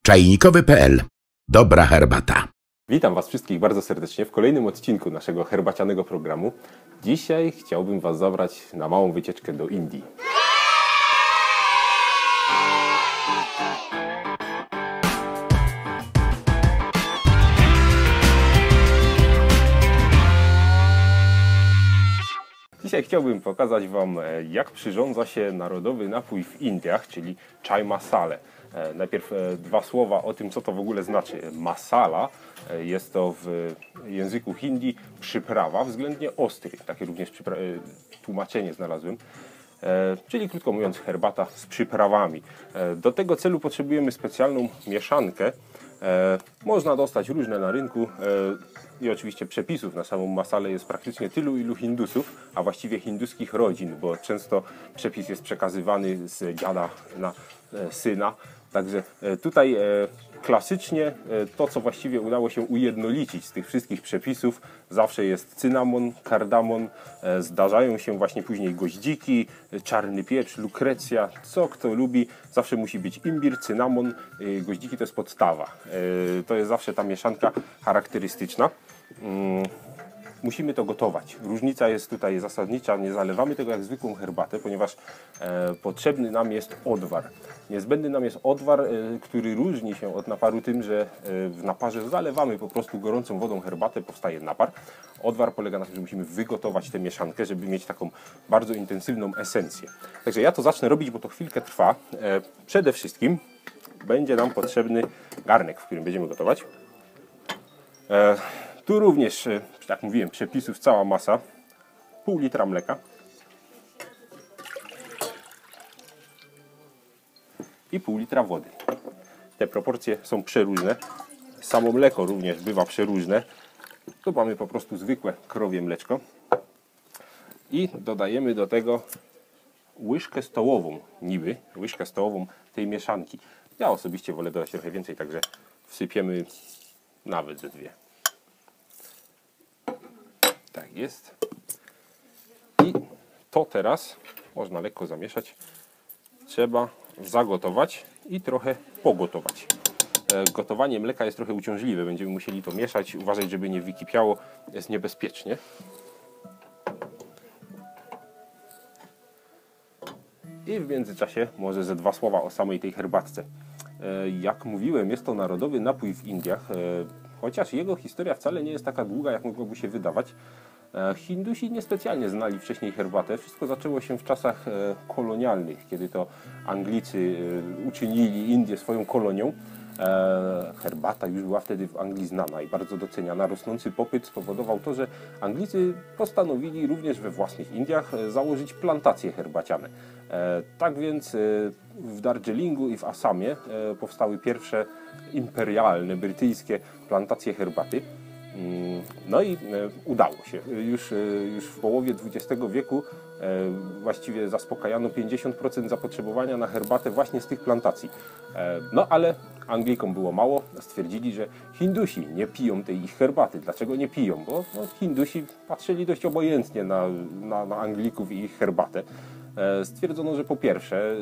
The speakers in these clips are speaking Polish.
Czajnikowy.pl. Dobra herbata. Witam Was wszystkich bardzo serdecznie w kolejnym odcinku naszego herbacianego programu. Dzisiaj chciałbym Was zabrać na małą wycieczkę do Indii. Dzisiaj chciałbym pokazać Wam, jak przyrządza się narodowy napój w Indiach, czyli chai masale. Najpierw dwa słowa o tym, co to w ogóle znaczy. Masala jest to w języku hindi przyprawa względnie ostry. Takie również tłumaczenie znalazłem. Czyli krótko mówiąc herbata z przyprawami. Do tego celu potrzebujemy specjalną mieszankę. Można dostać różne na rynku i oczywiście przepisów na samą masalę jest praktycznie tylu, ilu Hindusów, a właściwie hinduskich rodzin, bo często przepis jest przekazywany z dziada na syna. Także tutaj klasycznie to, co właściwie udało się ujednolicić z tych wszystkich przepisów, zawsze jest cynamon, kardamon, zdarzają się właśnie później goździki, czarny pieprz, lukrecja, co kto lubi. Zawsze musi być imbir, cynamon, goździki to jest podstawa. To jest zawsze ta mieszanka charakterystyczna. Musimy to gotować. Różnica jest tutaj zasadnicza. Nie zalewamy tego jak zwykłą herbatę, ponieważ potrzebny nam jest odwar. Niezbędny nam jest odwar, który różni się od naparu tym, że w naparze zalewamy po prostu gorącą wodą herbatę, powstaje napar. Odwar polega na tym, że musimy wygotować tę mieszankę, żeby mieć taką bardzo intensywną esencję. Także ja to zacznę robić, bo to chwilkę trwa. Przede wszystkim będzie nam potrzebny garnek, w którym będziemy gotować. Tu również, jak mówiłem, przepisów cała masa. Pół litra mleka. I pół litra wody. Te proporcje są przeróżne. Samo mleko również bywa przeróżne. Tu mamy po prostu zwykłe krowie mleczko. I dodajemy do tego łyżkę stołową, łyżkę stołową tej mieszanki. Ja osobiście wolę dodać trochę więcej, także wsypiemy nawet ze dwie. Tak jest. I to teraz można lekko zamieszać. Trzeba zagotować i trochę pogotować. Gotowanie mleka jest trochę uciążliwe. Będziemy musieli to mieszać. Uważać, żeby nie wykipiało. Jest niebezpiecznie. I w międzyczasie może ze dwa słowa o samej tej herbatce. Jak mówiłem, jest to narodowy napój w Indiach. Chociaż jego historia wcale nie jest taka długa, jak mogłoby się wydawać. Hindusi niespecjalnie znali wcześniej herbatę. Wszystko zaczęło się w czasach kolonialnych, kiedy to Anglicy uczynili Indię swoją kolonią. Herbata już była wtedy w Anglii znana i bardzo doceniana. Rosnący popyt spowodował to, że Anglicy postanowili również we własnych Indiach założyć plantacje herbaciane. Tak więc w Darjeelingu i w Assamie powstały pierwsze imperialne, brytyjskie plantacje herbaty. No i udało się. Już w połowie XX wieku właściwie zaspokajano 50% zapotrzebowania na herbatę właśnie z tych plantacji. No ale Anglikom było mało. Stwierdzili, że Hindusi nie piją tej ich herbaty. Dlaczego nie piją? Bo Hindusi patrzyli dość obojętnie na Anglików i ich herbatę. Stwierdzono, że po pierwsze,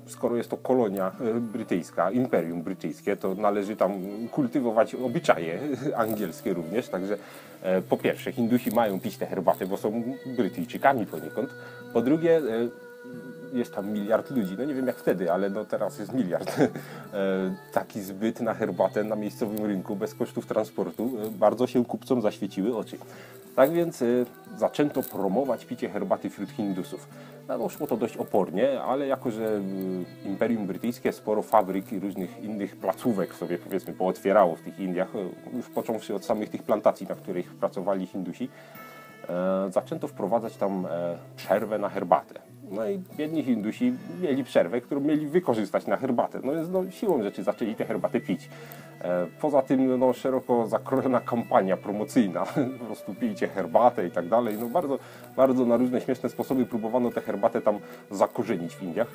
skoro jest to kolonia brytyjska, imperium brytyjskie, to należy tam kultywować obyczaje angielskie również. Także po pierwsze, Hindusi mają pić tę herbatę, bo są Brytyjczykami poniekąd. Po drugie, jest tam miliard ludzi. No nie wiem jak wtedy, ale no teraz jest miliard. Taki zbyt na herbatę na miejscowym rynku bez kosztów transportu bardzo się kupcom zaświeciły oczy. Tak więc zaczęto promować picie herbaty wśród Hindusów. No, szło to dość opornie, ale jako że Imperium Brytyjskie sporo fabryk i różnych innych placówek sobie powiedzmy pootwierało w tych Indiach, już począwszy od samych tych plantacji, na których pracowali Hindusi, zaczęto wprowadzać tam przerwę na herbatę. No i biedni Hindusi mieli przerwę, którą mieli wykorzystać na herbatę. No więc siłą rzeczy zaczęli tę herbatę pić. Poza tym szeroko zakrojona kampania promocyjna, po prostu pijcie herbatę i tak dalej. No bardzo na różne śmieszne sposoby próbowano tę herbatę tam zakorzenić w Indiach.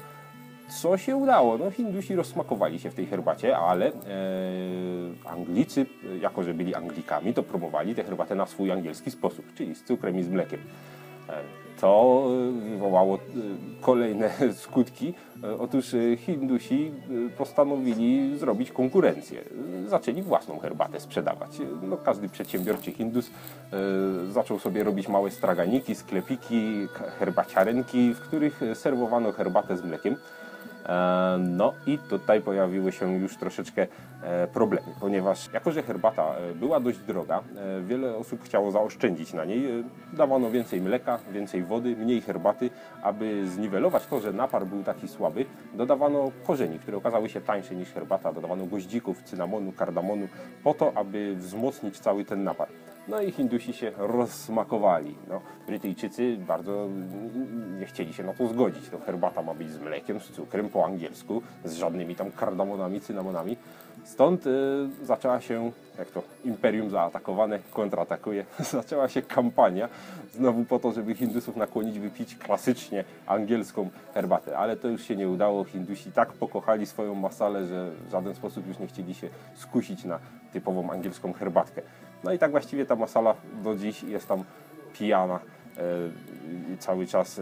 Co się udało? No Hindusi rozsmakowali się w tej herbacie, ale Anglicy, jako że byli Anglikami, to promowali tę herbatę na swój angielski sposób, czyli z cukrem i z mlekiem. To wywołało kolejne skutki. Otóż Hindusi postanowili zrobić konkurencję. Zaczęli własną herbatę sprzedawać. No, każdy przedsiębiorczy Hindus zaczął sobie robić małe straganiki, sklepiki, herbaciarenki, w których serwowano herbatę z mlekiem. No i tutaj pojawiły się już troszeczkę problemy, ponieważ jako że herbata była dość droga, wiele osób chciało zaoszczędzić na niej. Dawano więcej mleka, więcej wody, mniej herbaty. Aby zniwelować to, że napar był taki słaby, dodawano korzeni, które okazały się tańsze niż herbata. Dodawano goździków, cynamonu, kardamonu po to, aby wzmocnić cały ten napar. No i Hindusi się rozsmakowali. No, Brytyjczycy bardzo nie chcieli się na to zgodzić. To herbata ma być z mlekiem, z cukrem po angielsku, z żadnymi tam kardamonami, cynamonami. Stąd zaczęła się, jak to imperium zaatakowane kontratakuje, zaczęła się kampania znowu po to, żeby Hindusów nakłonić, by pić klasycznie angielską herbatę. Ale to już się nie udało. Hindusi tak pokochali swoją masalę, że w żaden sposób już nie chcieli się skusić na typową angielską herbatkę. No i tak właściwie ta masala do dziś jest tam pijana, cały czas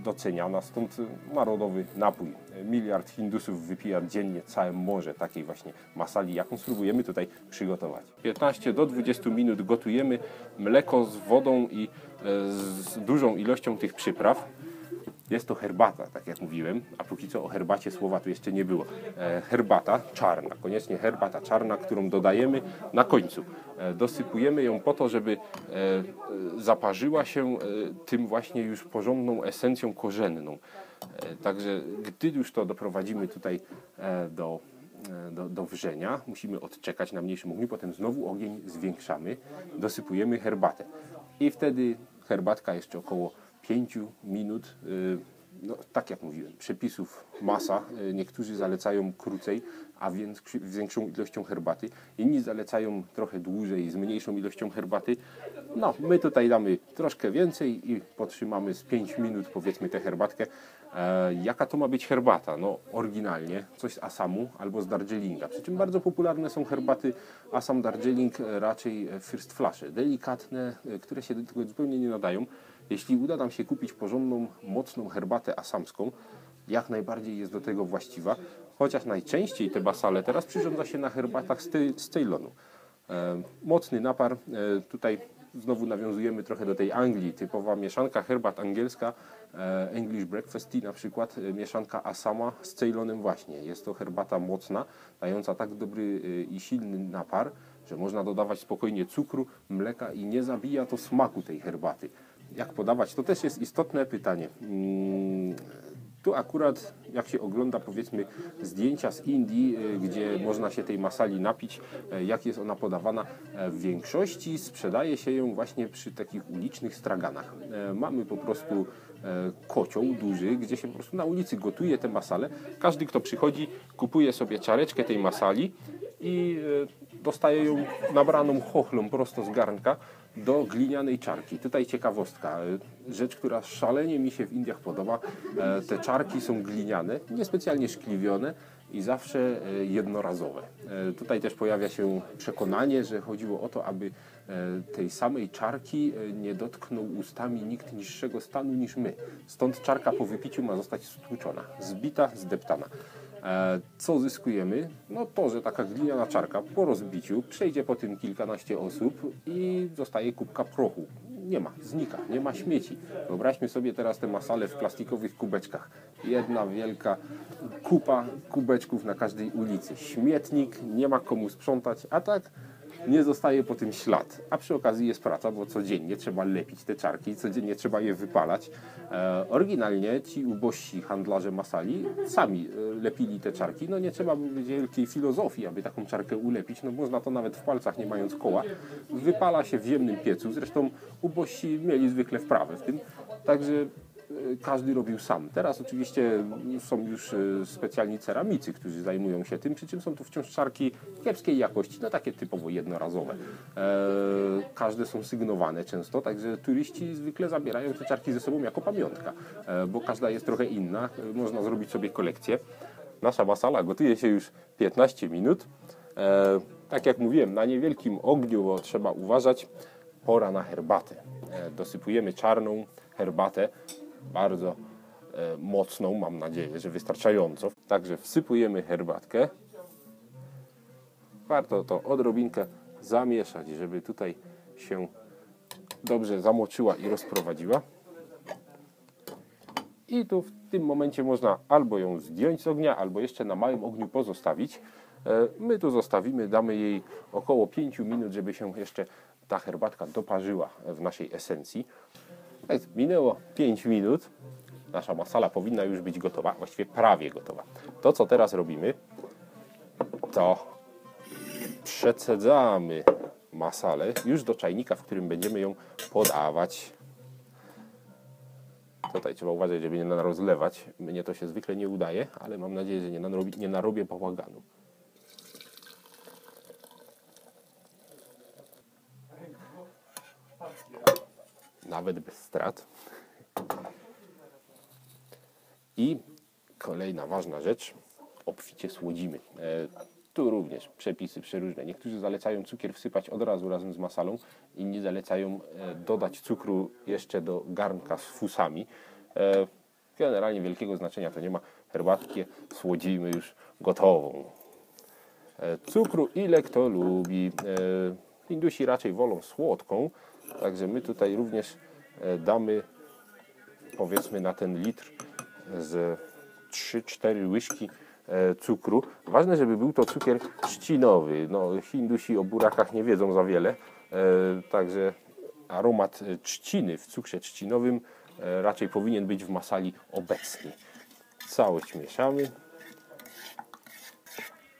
doceniana, stąd narodowy napój. 1 miliard Hindusów wypija dziennie całe morze takiej właśnie masali, jaką spróbujemy tutaj przygotować. 15 do 20 minut gotujemy mleko z wodą i z dużą ilością tych przypraw. Jest to herbata, tak jak mówiłem, a póki co o herbacie słowa tu jeszcze nie było. Herbata czarna, koniecznie herbata czarna, którą dodajemy na końcu. Dosypujemy ją po to, żeby zaparzyła się tym właśnie już porządną esencją korzenną. Także gdy już to doprowadzimy tutaj do wrzenia, musimy odczekać na mniejszym ogniu, potem znowu ogień zwiększamy, dosypujemy herbatę. I wtedy herbatka jeszcze około 5 minut, no, tak jak mówiłem, przepisów masa. Niektórzy zalecają krócej, a więc z większą ilością herbaty. Inni zalecają trochę dłużej, z mniejszą ilością herbaty. No, my tutaj damy troszkę więcej i potrzymamy z 5 minut, powiedzmy, tę herbatkę. Jaka to ma być herbata? No, oryginalnie coś z Assamu albo z Darjeelinga. Przy czym bardzo popularne są herbaty Assam, Darjeeling, raczej first flashe. Delikatne, które się do tego zupełnie nie nadają. Jeśli uda nam się kupić porządną, mocną herbatę asamską, jak najbardziej jest do tego właściwa, chociaż najczęściej te basale teraz przyrządza się na herbatach z Ceylonu. Mocny napar, tutaj znowu nawiązujemy trochę do tej Anglii, typowa mieszanka herbat angielska, English Breakfast Tea na przykład, mieszanka Assama z Ceylonem właśnie. Jest to herbata mocna, dająca tak dobry i silny napar, że można dodawać spokojnie cukru, mleka i nie zabija to smaku tej herbaty. Jak podawać? To też jest istotne pytanie. Tu akurat, jak się ogląda, powiedzmy, zdjęcia z Indii, gdzie można się tej masali napić, jak jest ona podawana, w większości sprzedaje się ją właśnie przy takich ulicznych straganach. Mamy po prostu kocioł duży, gdzie się po prostu na ulicy gotuje te masale. Każdy, kto przychodzi, kupuje sobie czareczkę tej masali i dostaje ją nabraną chochlą prosto z garnka do glinianej czarki. Tutaj ciekawostka, rzecz, która szalenie mi się w Indiach podoba. Te czarki są gliniane, niespecjalnie szkliwione i zawsze jednorazowe. Tutaj też pojawia się przekonanie, że chodziło o to, aby tej samej czarki nie dotknął ustami nikt niższego stanu niż my. Stąd czarka po wypiciu ma zostać stłuczona, zbita, zdeptana. Co zyskujemy? No to, że taka gliniana czarka po rozbiciu przejdzie po tym kilkanaście osób i zostaje kubka prochu. Nie ma, znika, nie ma śmieci. Wyobraźmy sobie teraz te masale w plastikowych kubeczkach. Jedna wielka kupa kubeczków na każdej ulicy. Śmietnik, nie ma komu sprzątać, a tak nie zostaje po tym ślad. A przy okazji jest praca, bo codziennie trzeba lepić te czarki, codziennie trzeba je wypalać. Oryginalnie ci ubożsi handlarze masali sami lepili te czarki. No nie trzeba by wielkiej filozofii, aby taką czarkę ulepić. No można to nawet w palcach, nie mając koła. Wypala się w ziemnym piecu. Zresztą ubożsi mieli zwykle wprawę w tym. Także każdy robił sam. Teraz oczywiście są już specjalni ceramicy, którzy zajmują się tym, przy czym są to wciąż czarki kiepskiej jakości, no takie typowo jednorazowe. Każde są sygnowane często, także turyści zwykle zabierają te czarki ze sobą jako pamiątka, bo każda jest trochę inna, można zrobić sobie kolekcję. Nasza masala gotuje się już 15 minut. Tak jak mówiłem, na niewielkim ogniu, bo trzeba uważać. pora na herbatę. Dosypujemy czarną herbatę, bardzo mocną, mam nadzieję, że wystarczająco. Także wsypujemy herbatkę. Warto to odrobinkę zamieszać, żeby tutaj się dobrze zamoczyła i rozprowadziła. I tu w tym momencie można albo ją zdjąć z ognia, albo jeszcze na małym ogniu pozostawić. My tu zostawimy, damy jej około 5 minut, żeby się jeszcze ta herbatka doparzyła w naszej esencji. Minęło 5 minut. Nasza masala powinna już być gotowa, właściwie prawie gotowa. To, co teraz robimy, to przecedzamy masalę już do czajnika, w którym będziemy ją podawać. Tutaj trzeba uważać, żeby nie rozlewać. Mnie to się zwykle nie udaje, ale mam nadzieję, że nie narobię bałaganu. Nawet bez strat. I kolejna ważna rzecz, obficie słodzimy. Tu również przepisy przeróżne. Niektórzy zalecają cukier wsypać od razu razem z masalą, inni zalecają dodać cukru jeszcze do garnka z fusami. Generalnie wielkiego znaczenia to nie ma. Herbatkę słodzimy już gotową. Cukru ile kto lubi. Hindusi raczej wolą słodką, także my tutaj również damy, powiedzmy, na ten litr z 3-4 łyżki cukru. Ważne, żeby był to cukier trzcinowy. No, Hindusi o burakach nie wiedzą za wiele, także aromat trzciny w cukrze trzcinowym raczej powinien być w masali obecny. Całość mieszamy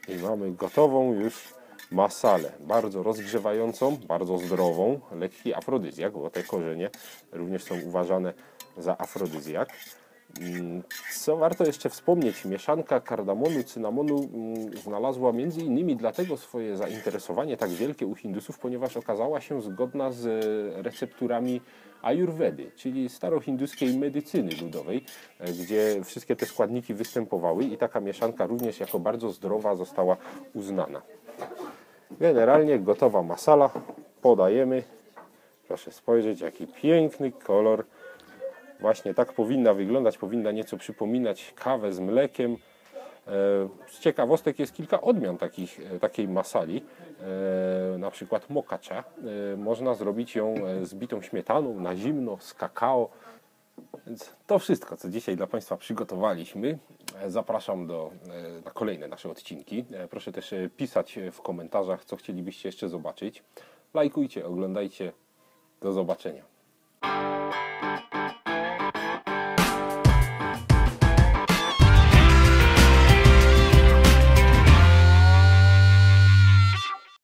i mamy gotową już masalę. Bardzo rozgrzewającą, bardzo zdrową, lekki afrodyzjak, bo te korzenie również są uważane za afrodyzjak. Co warto jeszcze wspomnieć, mieszanka kardamonu, cynamonu znalazła między innymi dlatego swoje zainteresowanie tak wielkie u Hindusów, ponieważ okazała się zgodna z recepturami ajurwedy, czyli starohinduskiej medycyny ludowej, gdzie wszystkie te składniki występowały i taka mieszanka również jako bardzo zdrowa została uznana. Generalnie gotowa masala, podajemy. Proszę spojrzeć, jaki piękny kolor. Właśnie tak powinna wyglądać, powinna nieco przypominać kawę z mlekiem. Z ciekawostek jest kilka odmian takiej masali, na przykład mokacha. Można zrobić ją z bitą śmietaną, na zimno, z kakao. Więc to wszystko, co dzisiaj dla Państwa przygotowaliśmy. Zapraszam na kolejne nasze odcinki. Proszę też pisać w komentarzach, co chcielibyście jeszcze zobaczyć. Lajkujcie, oglądajcie. Do zobaczenia.